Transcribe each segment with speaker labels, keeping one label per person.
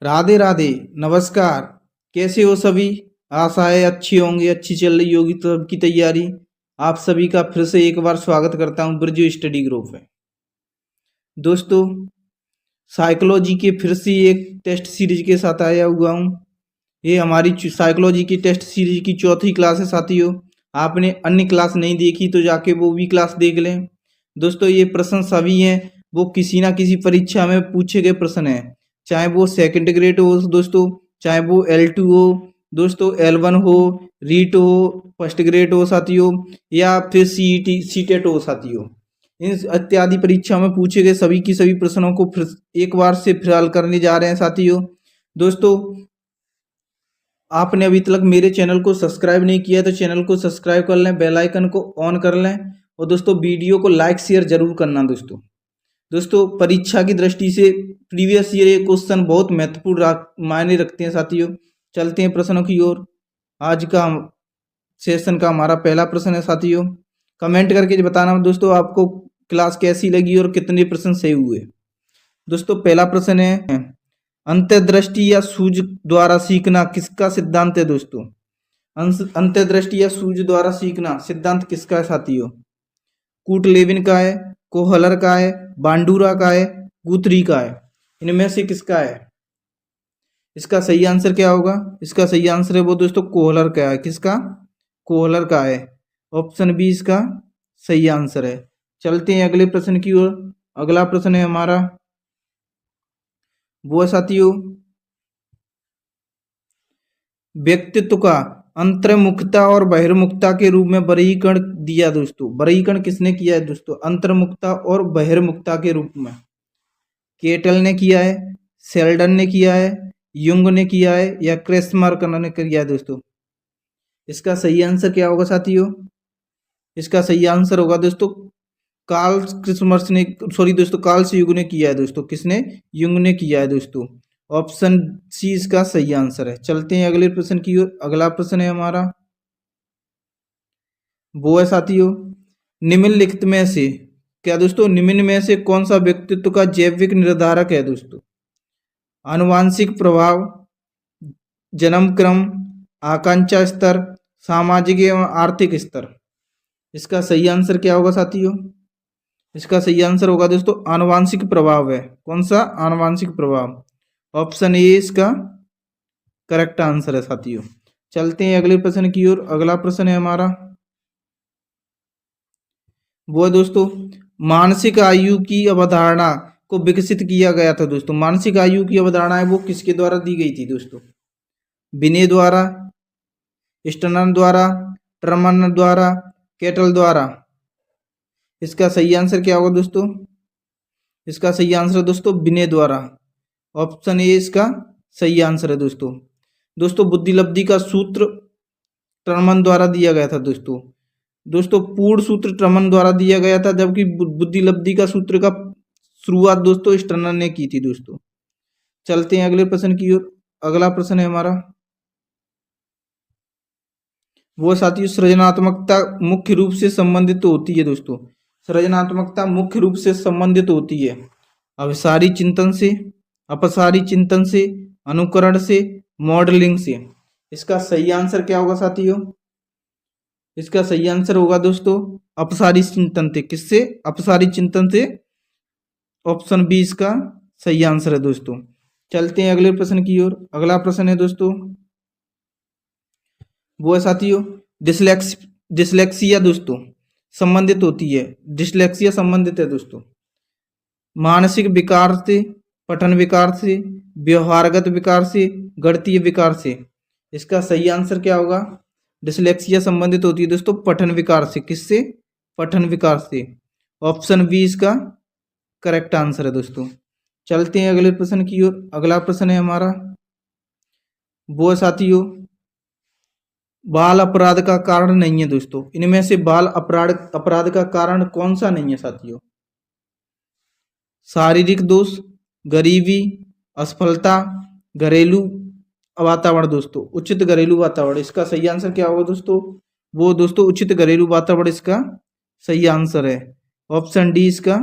Speaker 1: राधे राधे। नमस्कार। कैसे हो सभी? आशा है अच्छी होंगी, अच्छी चल रही होगी तो सबकी तैयारी। आप सभी का फिर से एक बार स्वागत करता हूं ब्रजू स्टडी ग्रुप में। दोस्तों, साइकोलॉजी के फिर से एक टेस्ट सीरीज के साथ आया हुआ हूं। ये हमारी साइकोलॉजी की टेस्ट सीरीज की चौथी क्लास है साथियों। आपने अन्य क्लास नहीं देखी तो जाके वो भी क्लास देख लें। दोस्तों, ये प्रश्न सभी हैं वो किसी ना किसी परीक्षा में पूछे गए प्रश्न हैं, चाहे वो सेकंड ग्रेड हो दोस्तों, चाहे वो L2 हो दोस्तों, L1 हो, रीट हो, फर्स्ट ग्रेड हो साथियों, या फिर CET सीटेट हो साथियों। इन इत्यादि परीक्षाओं में पूछे गए सभी की सभी प्रश्नों को फिर एक बार से फिर हल करने जा रहे हैं साथियों। दोस्तों, आपने अभी तक मेरे चैनल को सब्सक्राइब नहीं किया तो चैनल को सब्सक्राइब कर लें, बेल आइकन को ऑन कर लें और दोस्तों वीडियो को लाइक शेयर जरूर करना। दोस्तों परीक्षा की दृष्टि से प्रीवियस ईयर ये क्वेश्चन बहुत महत्वपूर्ण मायने रखते हैं साथियों। चलते हैं प्रश्नों की ओर। आज का सेशन का हमारा पहला प्रश्न है साथियों। कमेंट करके बताना दोस्तों आपको क्लास कैसी लगी और कितने प्रश्न सही हुए। दोस्तों पहला प्रश्न है, अंतर्दृष्टि या सूझ द्वारा सीखना किसका सिद्धांत है दोस्तों? अंतर्दृष्टि या सूझ द्वारा सीखना सिद्धांत किसका है साथियों? कूटलेविन का है, कोहलर का है, बांडूरा का है, गुथरी का है? इनमें से किसका है? इसका सही आंसर क्या होगा? इसका सही आंसर है वो दोस्तों कोहलर का है। किसका? कोहलर का है। ऑप्शन बी इसका सही आंसर है। चलते हैं अगले प्रश्न की ओर। अगला प्रश्न है हमारा वो है साथियों, व्यक्तित्व का अंतर्मुखता और बहिर्मुखता के रूप में वर्गीकरण दिया दोस्तों। वर्गीकरण किसने किया है दोस्तों? अंतर्मुखता और बहिर्मुखता के रूप में केटल ने किया है, सेल्डन ने किया है, युंग ने किया है, या क्रेस्मार्क ने किया है दोस्तों? इसका सही आंसर क्या होगा साथियों? इसका सही आंसर होगा दोस्तों कार्ल क्रिसमस ने, सॉरी दोस्तों, कार्ल युंग ने किया है दोस्तों। किसने? युंग ने किया है दोस्तों। ऑप्शन सी इसका सही आंसर है। चलते हैं अगले प्रश्न की ओर। अगला प्रश्न है हमारा वो है साथियों, निम्नलिखित में से क्या दोस्तों, निम्न में से कौन सा व्यक्तित्व का जैविक निर्धारक है दोस्तों? आनुवांशिक प्रभाव, जन्म क्रम, आकांक्षा स्तर, सामाजिक एवं आर्थिक स्तर? इसका सही आंसर क्या होगा साथियों? इसका सही आंसर होगा दोस्तों आनुवांशिक प्रभाव है। कौन सा? आनुवांशिक प्रभाव। ऑप्शन ए इसका करेक्ट आंसर है साथियों। चलते हैं अगले प्रश्न की ओर। अगला प्रश्न है हमारा वो है दोस्तों, मानसिक आयु की अवधारणा को विकसित किया गया था दोस्तों। मानसिक आयु की अवधारणा है वो किसके द्वारा दी गई थी दोस्तों? बिने द्वारा, स्टनर द्वारा, टर्मन द्वारा, केटल द्वारा? इसका सही आंसर क्या होगा दोस्तों? इसका सही आंसर दोस्तों बिने द्वारा। ऑप्शन ए इसका सही आंसर है दोस्तों। दोस्तों बुद्धिलब्धि का सूत्र टर्मन द्वारा दिया गया था दोस्तों पूर्ण सूत्र टर्मन द्वारा दिया गया था, जबकि बुद्धिलब्धि का सूत्र का शुरुआत दोस्तों स्टर्नर ने की थी दोस्तों। चलते हैं अगले प्रश्न की ओर। अगला प्रश्न है हमारा वो साथियों, सृजनात्मकता मुख्य रूप से संबंधित होती है दोस्तों। सृजनात्मकता मुख्य रूप से संबंधित होती है अभिसारी चिंतन से, अपसारी चिंतन से, अनुकरण से, मॉडलिंग से? इसका सही आंसर क्या होगा साथियों? इसका सही आंसर होगा दोस्तों अपसारी चिंतन से। किससे? अपसारी चिंतन से। ऑप्शन बी इसका सही आंसर है दोस्तों। चलते हैं अगले प्रश्न की ओर। अगला प्रश्न है दोस्तों वो है साथियों, डिसलेक्सिया दोस्तों संबंधित होती है। डिसलेक्सिया संबंधित है दोस्तों मानसिक विकार से, पठन विकार से, व्यवहारगत विकार से, गणितीय विकार से? इसका सही आंसर क्या होगा? डिसलेक्सिया संबंधित होती है दोस्तों पठन विकार से। किससे? पठन विकार से। ऑप्शन बी इसका करेक्ट आंसर है दोस्तों। चलते हैं अगले प्रश्न की ओर। अगला प्रश्न है हमारा वो है साथियों, बाल अपराध का कारण नहीं है दोस्तों। इनमें से बाल अपराध का कारण कौन सा नहीं है साथियों? शारीरिक दोष, गरीबी, असफलता, घरेलू वातावरण दोस्तों, उचित घरेलू वातावरण? इसका सही आंसर क्या होगा दोस्तों? वो दोस्तों उचित घरेलू वातावरण इसका सही आंसर है। ऑप्शन डी इसका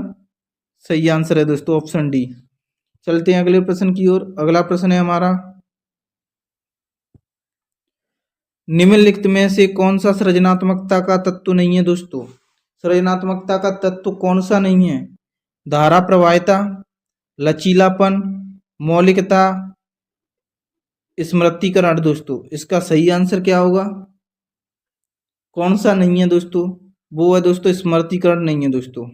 Speaker 1: सही आंसर है दोस्तों, ऑप्शन डी। चलते हैं अगले प्रश्न की ओर। अगला प्रश्न है हमारा, निम्नलिखित में से कौन सा सृजनात्मकता का तत्व नहीं है दोस्तों? सृजनात्मकता का तत्व कौन सा नहीं है? धारा प्रवाहिता, लचीलापन, मौलिकता, स्मृतिकरण। दोस्तों इसका सही आंसर क्या होगा? कौन सा नहीं है दोस्तों? वो है दोस्तों स्मृतिकरण नहीं है दोस्तों।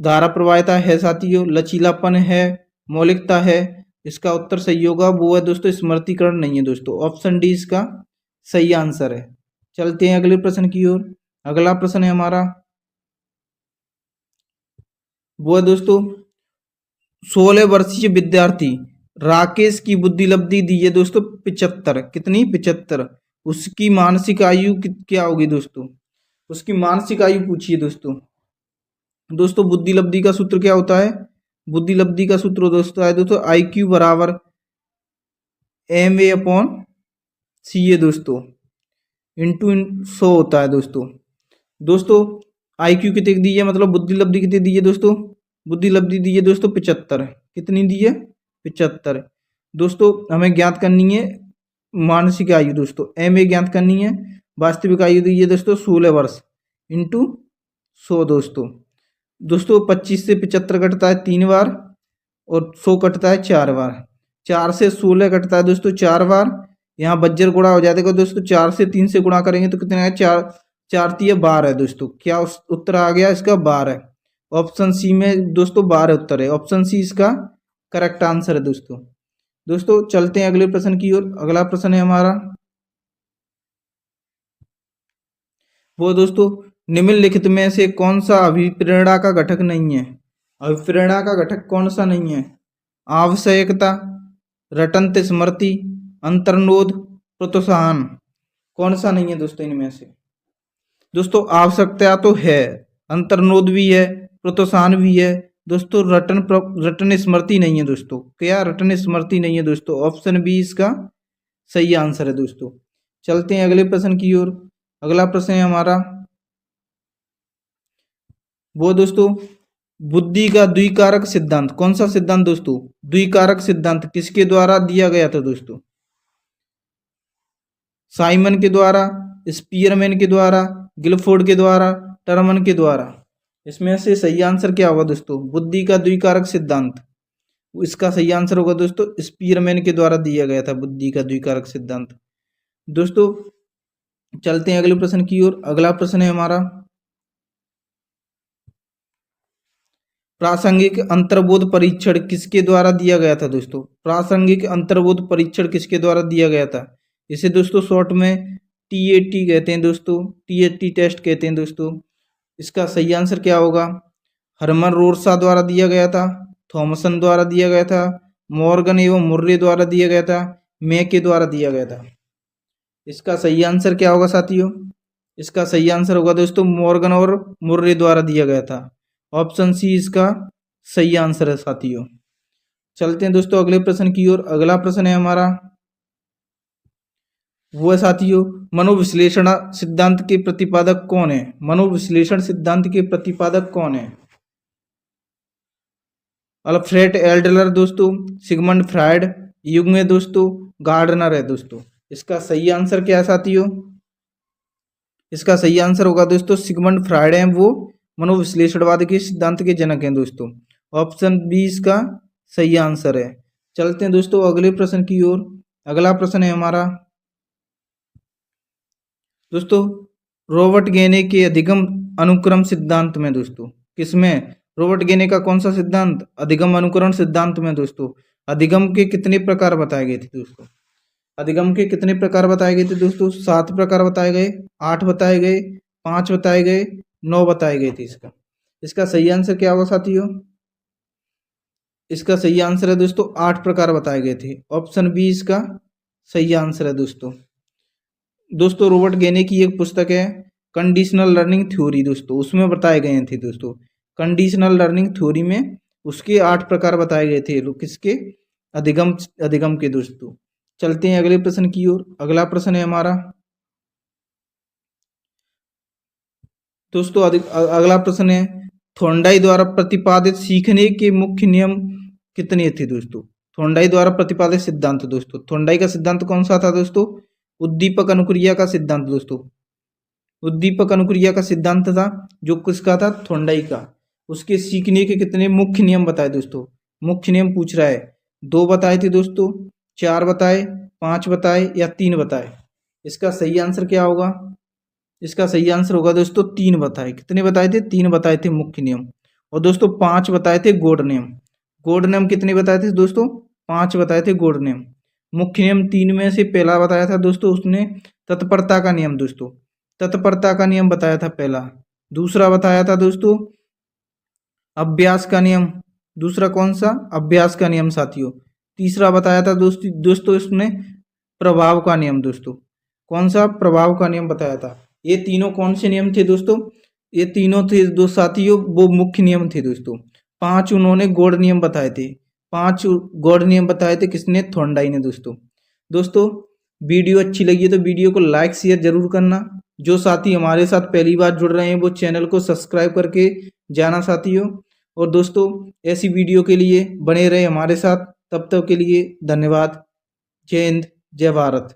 Speaker 1: धारा प्रवाहिता है साथियों, लचीलापन है, मौलिकता है। इसका उत्तर सही होगा, वो है दोस्तों स्मृतिकरण नहीं है दोस्तों। ऑप्शन डी इसका सही आंसर है। चलते हैं अगले प्रश्न की ओर। अगला प्रश्न है हमारा, वो है दोस्तों 16 वर्षीय विद्यार्थी राकेश की बुद्धि लब्धि दी है दोस्तों 75। कितनी? 75। उसकी मानसिक आयु क्या होगी दोस्तों? उसकी मानसिक आयु पूछिए दोस्तों। दोस्तों बुद्धि लब्धि का सूत्र क्या होता है? बुद्धि लब्धि का सूत्र दोस्तों है दोस्तों IQ बराबर MA/CA दोस्तों, इंटू 100 होता है दोस्तों। दोस्तों IQ कितनी दी है, मतलब बुद्धि लब्धि कितनी दी है दोस्तों? बुद्धि लब्धि दी है दोस्तों 75। कितनी दी है? 75। दोस्तों हमें ज्ञात करनी है मानसिक आयु दोस्तों, MA ज्ञात करनी है। वास्तविक आयु दी है दोस्तों 16 वर्ष इंटू 100 दोस्तों। दोस्तों 25 से 75 कटता है 3 बार और 100 कटता है 4 बार। 4 से 16 कटता है दोस्तों 4 बार। यहाँ बज्जर गुणा हो जाएगा दोस्तों, 4 से 3 से गुणा करेंगे तो कितने है? 4 4 तिया 12 है दोस्तों। क्या उत्तर आ गया इसका? 12। ऑप्शन सी में दोस्तों 12 उत्तर है। ऑप्शन सी इसका करेक्ट आंसर है दोस्तों। दोस्तों चलते हैं अगले प्रश्न की ओर। अगला प्रश्न है हमारा, वो दोस्तों निम्नलिखित में से कौन सा अभिप्रेरणा का घटक नहीं है? अभिप्रेरणा का घटक कौन सा नहीं है? आवश्यकता, रटंत स्मृति, अंतर्नोद, प्रोत्साहन। कौन सा नहीं है दोस्तों इनमें से? दोस्तों आवश्यकता तो है, अंतर्नोद भी है, प्रोत्साहन भी है दोस्तों। रटन स्मृति नहीं है दोस्तों। क्या? रटन स्मृति नहीं है दोस्तों। ऑप्शन बी इसका सही आंसर है दोस्तों। चलते हैं अगले प्रश्न की ओर। अगला प्रश्न है हमारा, वो दोस्तों बुद्धि का द्विकारक सिद्धांत। कौन सा सिद्धांत दोस्तों? द्विकारक सिद्धांत किसके द्वारा दिया गया था दोस्तों? साइमन के द्वारा, स्पीयरमैन के द्वारा, गिलफोर्ड के द्वारा, टर्मन के द्वारा। इसमें से सही आंसर क्या होगा दोस्तों? बुद्धि का द्विकारक सिद्धांत। इसका सही आंसर होगा दोस्तों स्पीयरमैन के द्वारा दिया गया था बुद्धि का द्विकारक सिद्धांत। दोस्तों चलते हैं अगले प्रश्न की ओर। अगला प्रश्न है हमारा, प्रासंगिक अंतर्बोध परीक्षण किसके द्वारा दिया गया था दोस्तों? प्रासंगिक अंतर्बोध परीक्षण किसके द्वारा दिया गया था? इसे दोस्तों शॉर्ट में TAT कहते हैं दोस्तों, TAT टेस्ट कहते हैं दोस्तों। इसका सही आंसर क्या होगा? हरमन रोरसा द्वारा दिया गया था, थॉमसन द्वारा दिया गया था, मॉर्गन एवं मुर्रे द्वारा दिया गया था, मे के द्वारा दिया गया था। इसका सही आंसर क्या होगा साथियों? इसका सही आंसर होगा दोस्तों मॉर्गन और मुर्रे द्वारा दिया गया था। ऑप्शन सी इसका सही आंसर है साथियों। चलते हैं दोस्तों अगले प्रश्न की ओर। अगला प्रश्न है हमारा, वो है साथियों मनोविश्लेषण सिद्धांत के प्रतिपादक कौन है? मनोविश्लेषण सिद्धांत के प्रतिपादक कौन है? अल्फ्रेड एल्डलर दोस्तों, सिगमंड फ्रायड, युंग है दोस्तों, गार्डनर है दोस्तों। इसका सही आंसर क्या है साथियों? इसका सही आंसर होगा दोस्तों सिगमंड फ्रायड है, वो मनोविश्लेषणवाद के सिद्धांत के जनक हैं दोस्तों। ऑप्शन बी इसका सही आंसर है। चलते हैं दोस्तों अगले प्रश्न की ओर। अगला प्रश्न है हमारा, दोस्तों रॉबर्ट गेने के अधिगम अनुक्रम सिद्धांत में दोस्तों, किसमें? रॉबर्ट गेने का कौन सा सिद्धांत? अधिगम अनुकरण सिद्धांत में दोस्तों अधिगम के कितने प्रकार बताए गए थे दोस्तों? अधिगम के कितने प्रकार बताए गए थे दोस्तों? 7 प्रकार बताए गए, 8 बताए गए, 5 बताए गए, 9 बताए गए थे। इसका सही आंसर क्या होगा साथियों? इसका सही आंसर है दोस्तों 8 प्रकार बताए गए थे। ऑप्शन बी इसका सही आंसर है दोस्तों। दोस्तों रॉबर्ट गेने की एक पुस्तक है कंडीशनल लर्निंग थ्योरी दोस्तों, उसमें बताए गए थे दोस्तों। कंडीशनल लर्निंग थ्योरी में उसके 8 प्रकार बताए गए थे, किसके? अधिगम के दोस्तों। चलते हैं अगले प्रश्न की ओर। अगला प्रश्न है हमारा, दोस्तों अगला प्रश्न है थोंडाई द्वारा प्रतिपादित सीखने के मुख्य नियम कितने थे दोस्तों? थोंडाई द्वारा प्रतिपादित सिद्धांत दोस्तों, थोंडाई का सिद्धांत कौन सा था दोस्तों? उद्दीपक अनुक्रिया का सिद्धांत दोस्तों, उद्दीपक अनुक्रिया का सिद्धांत था, जो किसका था? थोंडाई का। उसके सीखने के कितने मुख्य नियम बताए दोस्तों? मुख्य नियम पूछ रहा है, 2 बताए थे दोस्तों, 4 बताए, 5 बताए या 3 बताए? इसका सही आंसर क्या होगा? इसका सही आंसर होगा दोस्तों 3 बताए। कितने बताए थे? 3 बताए थे मुख्य नियम। और दोस्तों 5 बताए थे गौड़ नियम। गौड़ नियम कितने बताए थे दोस्तों? 5 बताए थे गौड़ नियम। मुख्य नियम 3 में से पहला बताया था दोस्तों उसने तत्परता का नियम दोस्तों, तत्परता का नियम बताया था पहला। दूसरा बताया था दोस्तों अभ्यास का नियम। दूसरा कौन सा? अभ्यास का नियम साथियों। तीसरा बताया था दोस्तों इसने प्रभाव का नियम दोस्तों। कौन सा? प्रभाव का नियम बताया था। ये तीनों कौन से नियम थे दोस्तों? ये तीनों थे दो साथियों, वो मुख्य नियम थे दोस्तों। 5 उन्होंने गौड़ नियम बताए थे। 5 गौड़ नियम बताए थे किसने? थोंडाई ने दोस्तों। दोस्तों वीडियो अच्छी लगी है तो वीडियो को लाइक शेयर जरूर करना। जो साथी हमारे साथ पहली बार जुड़ रहे हैं वो चैनल को सब्सक्राइब करके जाना साथियों। और दोस्तों ऐसी वीडियो के लिए बने रहे हमारे साथ। तब तक के लिए धन्यवाद। जय हिंद, जय भारत।